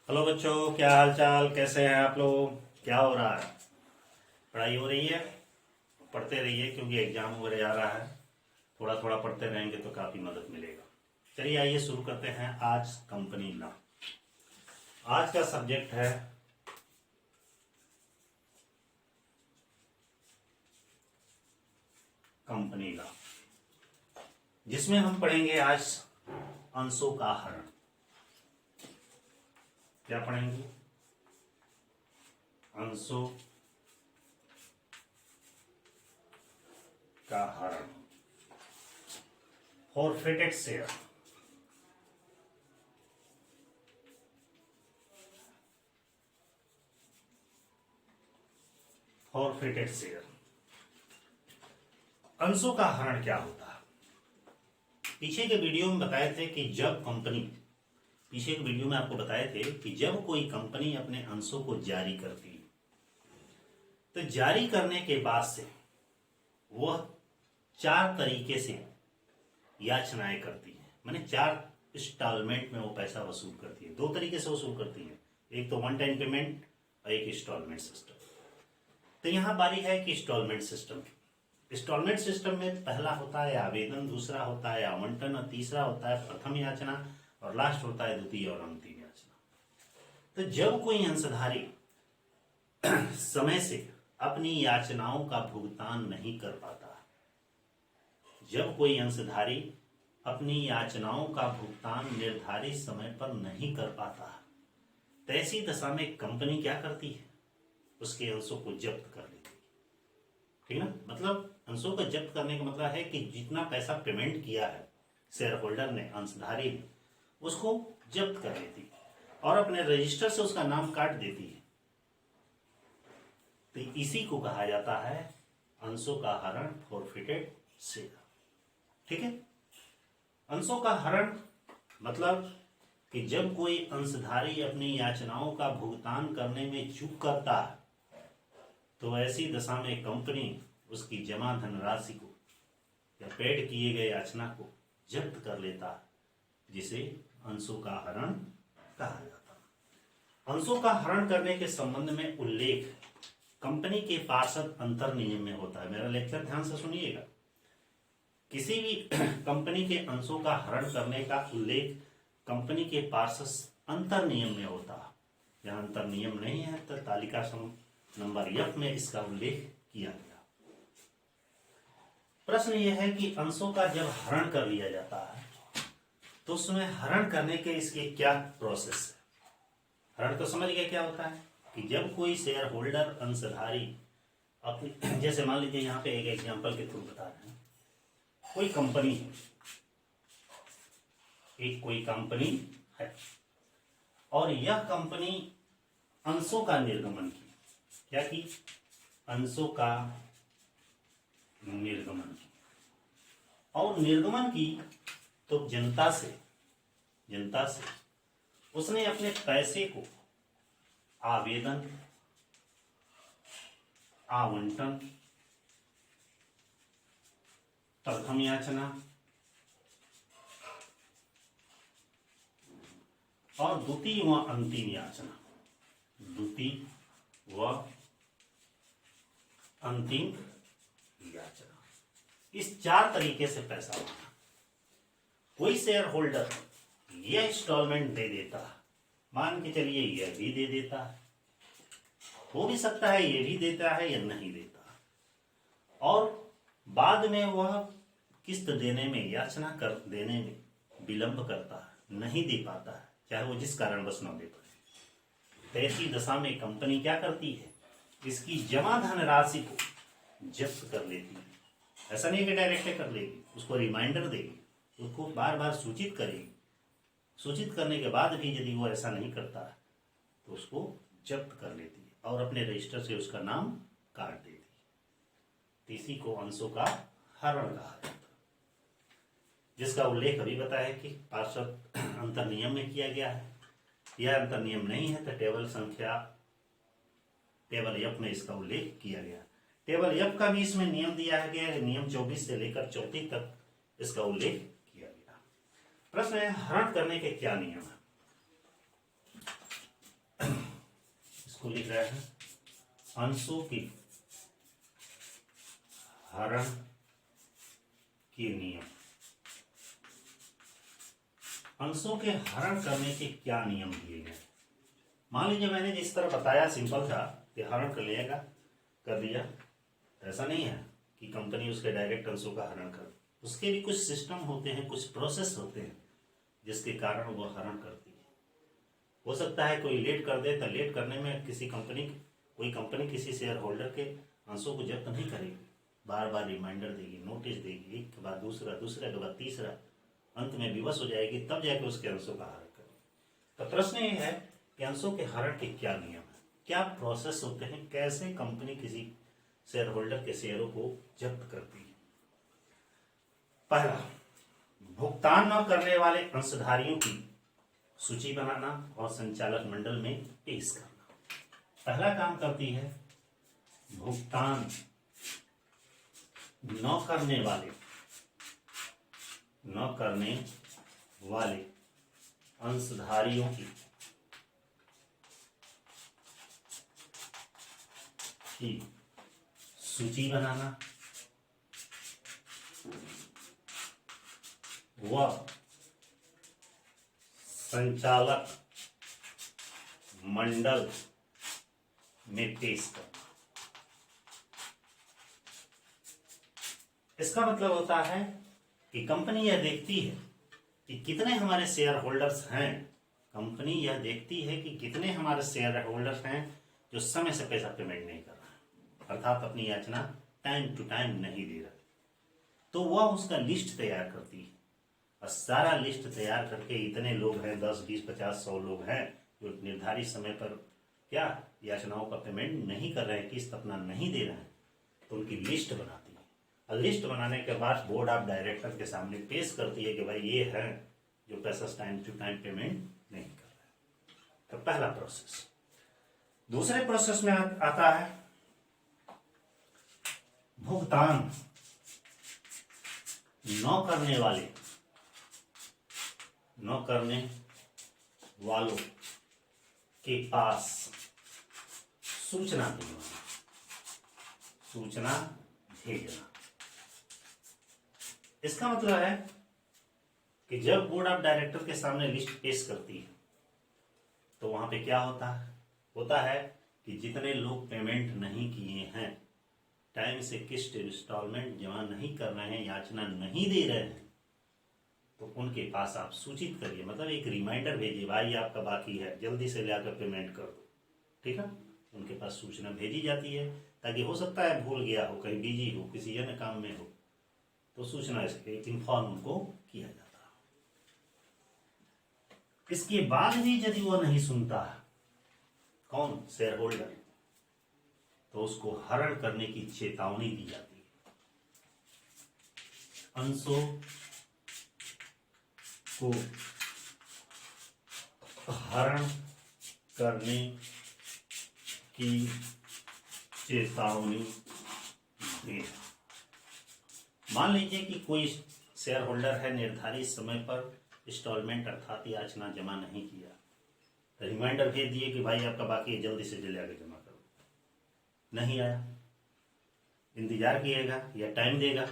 Hello बच्चों, क्या हाल चाल, कैसे हैं आप लोग। क्या हो रहा है? पढ़ाई हो रही है? पढ़ते रहिए क्योंकि एग्जाम वगैरह आ रहा है। थोड़ा थोड़ा पढ़ते रहेंगे तो काफ़ी मदद मिलेगा। चलिए आइए शुरू करते हैं आज कंपनी लॉ। आज का सब्जेक्ट है कंपनी लॉ, जिसमें हम पढ़ेंगे आज अंशों का हरण। क्या पढ़ेंगे? अंशों का हरण, फॉरफिटेड शेयर। फॉरफिटेड शेयर, अंशों का हरण क्या होता है? पीछे के वीडियो में बताए थे कि जब कंपनी, पीछे के वीडियो में आपको बताए थे कि जब कोई कंपनी अपने अंशों को जारी करती है तो जारी करने के बाद से वह 4 तरीके से याचनाएं करती है। माने 4 इंस्टॉलमेंट में वो पैसा वसूल करती है। 2 तरीके से वसूल करती है, एक तो वन टाइम पेमेंट और एक इंस्टॉलमेंट सिस्टम। तो यहां बारी है कि इंस्टॉलमेंट सिस्टम। इंस्टॉलमेंट सिस्टम में पहला होता है आवेदन, दूसरा होता है आवंटन और तीसरा होता है प्रथम याचना और लास्ट होता है द्वितीय और अंतिम याचना। तो जब कोई अंशधारी समय से अपनी याचनाओं का भुगतान नहीं कर पाता, जब कोई अंशधारी अपनी याचनाओं का भुगतान निर्धारित समय पर नहीं कर पाता, तो ऐसी दशा में कंपनी क्या करती है? उसके अंशों को जब्त कर लेती है। ठीक ना? मतलब अंशों को जब्त करने का मतलब है कि जितना पैसा पेमेंट किया है शेयर होल्डर ने, अंशधारी ने, उसको जब्त कर लेती है और अपने रजिस्टर से उसका नाम काट देती है। तो इसी को कहा जाता है अंशों का हरण, फॉरफिटेड शेयर। ठीक है? अंशों का हरण मतलब कि जब कोई अंशधारी अपनी याचनाओं का भुगतान करने में चूक करता है तो ऐसी दशा में कंपनी उसकी जमा धनराशि को या पेड किए गए याचना को जब्त कर लेता है, जिसे अंशों का हरण कहा जाता है। अंशों का हरण करने के संबंध में उल्लेख कंपनी के पार्षद अंतर नियम में होता है। मेरा लेक्चर ध्यान से सुनिएगा। किसी भी कंपनी के अंशों का हरण करने का उल्लेख कंपनी के पार्षद अंतर नियम में होता है। जहां अंतर नियम नहीं है तो तालिका नंबर F में इसका उल्लेख किया गया। प्रश्न यह है कि अंशों का जब हरण कर लिया जाता है तो उसमें हरण करने के इसके क्या प्रोसेस है? हरण तो समझ गए क्या होता है कि जब कोई शेयर होल्डर, अंशधारी अपनी, जैसे मान लीजिए यहाँ पे एक एग्जांपल के थ्रू बता रहे हैं, कोई कंपनी है, एक कोई कंपनी है और यह कंपनी अंशों का निर्गमन की। क्या की? अंशों का निर्गमन की। और निर्गमन की तो जनता से उसने अपने पैसे को आवेदन, आवंटन, प्रथम याचना और द्वितीय व अंतिम याचना, द्वितीय व अंतिम याचना, इस 4 तरीके से पैसा मांगा। कोई शेयर होल्डर यह इंस्टॉलमेंट दे देता है, मान के चलिए यह भी दे देता है, हो भी सकता है ये भी देता है या नहीं देता, और बाद में वह किस्त देने में, याचना कर देने में विलंब करता है, नहीं दे पाता है, चाहे वो जिस कारणवश न दे पाए। तो ऐसी दशा में कंपनी क्या करती है? इसकी जमा धनराशि को जब्त कर लेती है। ऐसा नहीं कि डायरेक्ट कर लेगी, उसको रिमाइंडर देगी, उसको बार बार सूचित करेगी। सूचित करने के बाद भी यदि वो ऐसा नहीं करता तो उसको जब्त कर लेती है और अपने रजिस्टर से उसका नाम काट देती है। इसी को अंशों का हरण कहा जाता है, जिसका उल्लेख अभी बताया कि पार्षद अंतर नियम में किया गया है। यह अंतर नियम नहीं है तो टेबल F में इसका उल्लेख किया गया। टेबल F का भी इसमें नियम दिया गया है, नियम 24 से लेकर 34 तक इसका उल्लेख किया गया। प्रश्न है, हरण करने के क्या नियम है? इसको लिख रहे हैं अंशों की हरण के नियम। अंशों के हरण करने के क्या नियम दिए गए? मान लीजिए मैंने जिस तरह बताया सिंपल था कि हरण कर लिएगा, कर दिया, तो ऐसा नहीं है कि कंपनी उसके डायरेक्ट अंशों का हरण कर। उसके भी कुछ सिस्टम होते हैं, कुछ प्रोसेस होते हैं जिसके कारण वो हरण करती है। हो सकता है कोई लेट कर दे, तो लेट करने में कोई कंपनी किसी शेयर होल्डर के अंशों को जब्त नहीं करेगी, बार बार रिमाइंडर देगी, नोटिस देगी, एक के बाद दूसरा, दूसरे के बाद तीसरा, अंत में विवश हो जाएगी, तब जाके उसके अंशों का हरण करेगी। तो प्रश्न ये है कि अंशों के हरण के क्या नियम है, क्या प्रोसेस होते हैं, कैसे कंपनी किसी शेयर होल्डर के शेयरों को जब्त करती है। पहला, भुगतान न करने वाले अंशधारियों की सूची बनाना और संचालक मंडल में पेश करना। पहला काम करती है भुगतान न करने वाले अंशधारियों की सूची बनाना व संचालक मंडल में पेश करना। इसका मतलब होता है कि कंपनी यह देखती है कि कितने हमारे शेयर होल्डर्स हैं। कंपनी यह देखती है कि कितने हमारे शेयर होल्डर्स हैं जो समय से पैसा पेमेंट नहीं कर रहा है, अर्थात अपनी याचना टाइम टू टाइम नहीं दे रहा, तो वह उसका लिस्ट तैयार करती है। और सारा लिस्ट तैयार करके इतने लोग हैं, 10, 20, 50, 100 लोग हैं जो निर्धारित समय पर क्या याचनाओं का पेमेंट नहीं कर रहे हैं, किस्त अपना नहीं दे रहे हैं, तो उनकी लिस्ट बनाती है। और लिस्ट बनाने के बाद बोर्ड ऑफ डायरेक्टर के सामने पेश करती है कि भाई ये है जो पैसा टाइम टू टाइम पेमेंट नहीं कर रहा है। तो पहला प्रोसेस। दूसरे प्रोसेस में आता है भुगतान न करने वालों के पास सूचना भेजना। इसका मतलब है कि जब बोर्ड ऑफ डायरेक्टर के सामने लिस्ट पेश करती है तो वहां पे क्या होता है कि जितने लोग पेमेंट नहीं किए हैं, टाइम से किस्त इंस्टॉलमेंट जमा नहीं कर रहे हैं, याचना नहीं दे रहे हैं, तो उनके पास आप सूचित करिए, मतलब एक रिमाइंडर भेजिए, भाई आपका बाकी है, जल्दी से लाकर पेमेंट कर दो। ठीक है, उनके पास सूचना भेजी जाती है ताकि हो सकता है भूल गया हो, कहीं बिजी हो, किसी अन्य काम में हो, तो सूचना इन्फॉर्म उनको किया जाता है। इसके बाद भी यदि वो नहीं सुनता, कौन, शेयर होल्डर, तो उसको हरण करने की चेतावनी दी जाती है। अंशों को हरण करने की चेतावनी दी। मान लीजिए कि कोई शेयर होल्डर है, निर्धारित समय पर इंस्टॉलमेंट अर्थात याचना जमा नहीं किया, तो रिमाइंडर भेज दिए कि भाई आपका बाकी है, जल्दी से जल्दी आके जमा करो। नहीं आया, इंतजार किएगा या टाइम देगा,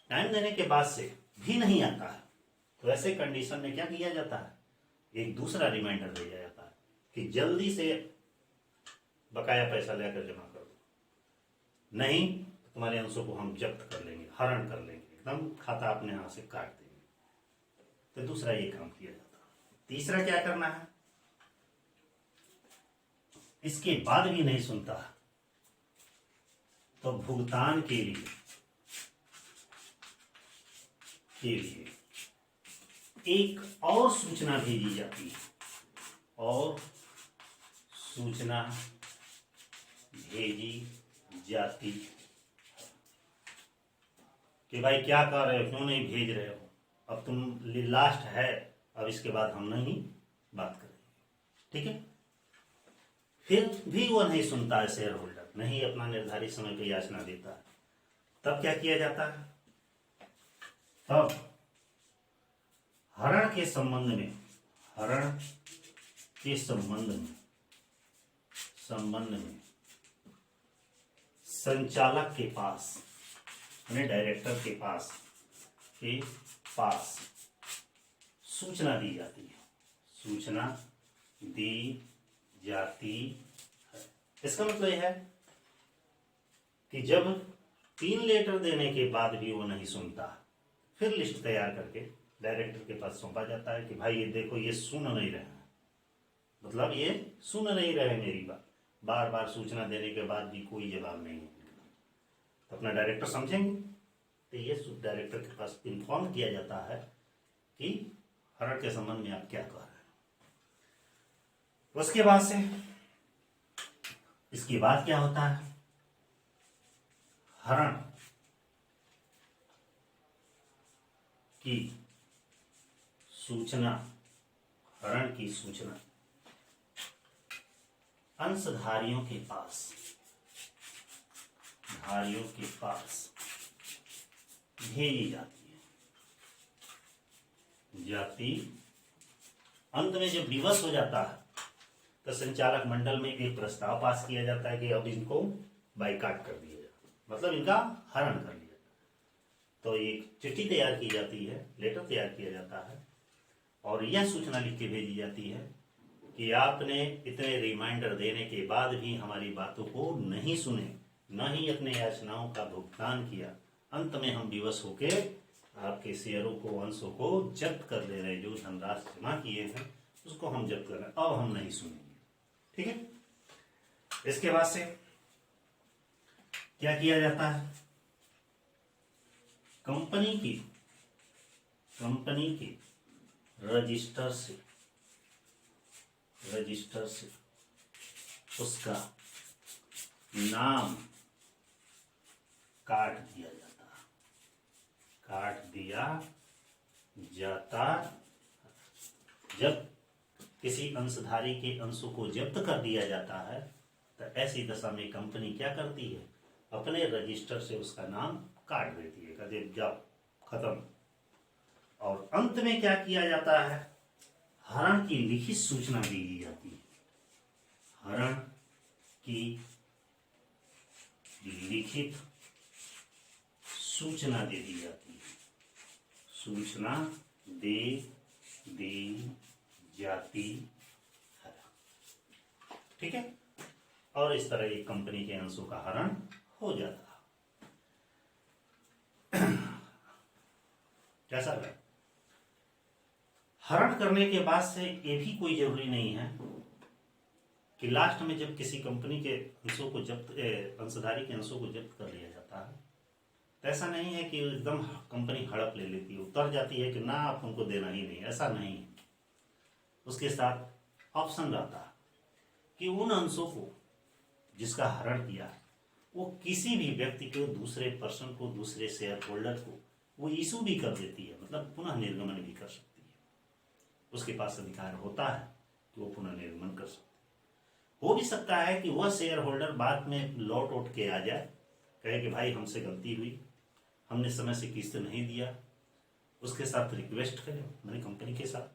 टाइम देने के बाद से भी नहीं आता है, तो ऐसे कंडीशन में क्या किया जाता है, एक दूसरा रिमाइंडर भेजा जाता है कि जल्दी से बकाया पैसा लेकर जमा कर दो, नहीं तो तुम्हारे अंशों को हम जब्त कर लेंगे, हरण कर लेंगे, एकदम खाता अपने हाथ से काट देंगे। तो दूसरा ये काम किया जाता है। तीसरा क्या करना है, इसके बाद भी नहीं सुनता तो भुगतान के लिए एक और सूचना भेजी जाती है, और सूचना भेजी जाती कि भाई क्या कर रहे हो, क्यों नहीं भेज रहे हो, अब तुम लास्ट है, अब इसके बाद हम नहीं बात करेंगे। ठीक है, फिर भी वो नहीं सुनता है, शेयर होल्डर नहीं अपना निर्धारित समय पर याचना देता है, तब क्या किया जाता है, तब हरण के संबंध में संबंध में संचालक के पास यानी डायरेक्टर के पास सूचना दी जाती है। सूचना दी जाती है। इसका मतलब यह है कि जब 3 लेटर देने के बाद भी वो नहीं सुनता, फिर लिस्ट तैयार करके डायरेक्टर के पास सौंपा जाता है कि भाई ये देखो, ये सुन नहीं रहे हैं, मतलब ये सुन नहीं रहे मेरी बात, बार बार सूचना देने के बाद भी कोई जवाब नहीं है। तो अपना डायरेक्टर समझेंगे, तो ये डायरेक्टर के पास इन्फॉर्म किया जाता है कि हरण के संबंध में आप क्या कह रहे हैं। उसके बाद से इसके बाद क्या होता है, हरण की सूचना अंशधारियों के पास भेजी जाती। अंत में जब विवश हो जाता है तो संचालक मंडल में एक प्रस्ताव पास किया जाता है कि अब इनको बाइकाट कर दिया जाए, मतलब इनका हरण कर लिया। तो एक चिट्ठी तैयार की जाती है, लेटर तैयार किया जाता है और यह सूचना लिख के भेजी जाती है कि आपने इतने रिमाइंडर देने के बाद भी हमारी बातों को नहीं सुने, न ही अपने याचनाओं का भुगतान किया। अंत में हम विवश होके आपके शेयरों को, अंशों को जब्त कर दे रहे हैं। जो धनराशि जमा किए हैं उसको हम जब्त कर रहे हैं, अब हम नहीं सुनेंगे। ठीक है। इसके बाद से क्या किया जाता है, कंपनी के रजिस्टर से उसका नाम काट दिया जाता। जब किसी अंशधारी के अंशों को जब्त कर दिया जाता है तो ऐसी दशा में कंपनी क्या करती है, अपने रजिस्टर से उसका नाम काट देती है, कहते जाओ खत्म। और अंत में क्या किया जाता है, हरण की लिखित सूचना दी जाती है। हरण की लिखित सूचना दे दी जाती है। सूचना दे दी जाती है। ठीक है। और इस तरह एक कंपनी के अंशों का हरण हो जाता है। कैसा है, हरण करने के बाद से ये भी कोई जरूरी नहीं है कि लास्ट में जब किसी कंपनी के अंशों को अंशधारी के अंशों को जब्त कर लिया जाता है तो ऐसा नहीं है कि एकदम कंपनी हड़प ले लेती है, उतर जाती है कि ना आप हमको देना ही नहीं, ऐसा नहीं है। उसके साथ ऑप्शन रहता है कि उन अंशों को जिसका हरण किया है वो किसी भी व्यक्ति को, दूसरे पर्सन को, दूसरे शेयर होल्डर को वो इशू भी कर देती है, मतलब पुनः निर्गमन भी कर सकती है। उसके पास अधिकार होता है कि वो पुनः निर्गमन कर सकती है। हो भी सकता है कि वह शेयर होल्डर बाद में लौट उठ के आ जाए, कहे कि भाई हमसे गलती हुई, हमने समय से किस्त नहीं दिया। उसके साथ रिक्वेस्ट करें, मैंने कंपनी के साथ,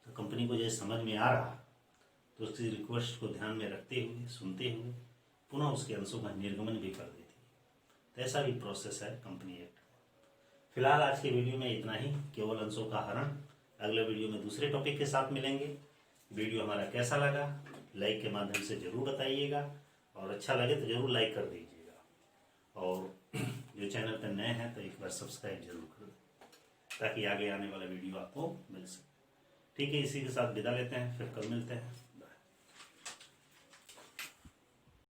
तो कंपनी को जैसे समझ में आ रहा तो उसकी रिक्वेस्ट को ध्यान में रखते हुए, सुनते हुए पुनः उसके अंशों का निर्गमन भी कर देती है। तो ऐसा भी प्रोसेस है कंपनी एक्ट। फिलहाल आज के वीडियो में इतना ही, केवल अंशों का हरण। अगले वीडियो में दूसरे टॉपिक के साथ मिलेंगे। वीडियो हमारा कैसा लगा लाइक के माध्यम से जरूर बताइएगा, और अच्छा लगे तो जरूर लाइक कर दीजिएगा, और जो चैनल पर नए हैं तो एक बार सब्सक्राइब जरूर कर दें ताकि आगे आने वाला वीडियो आपको मिल सके। ठीक है, इसी के साथ विदा लेते हैं, फिर कल मिलते हैं।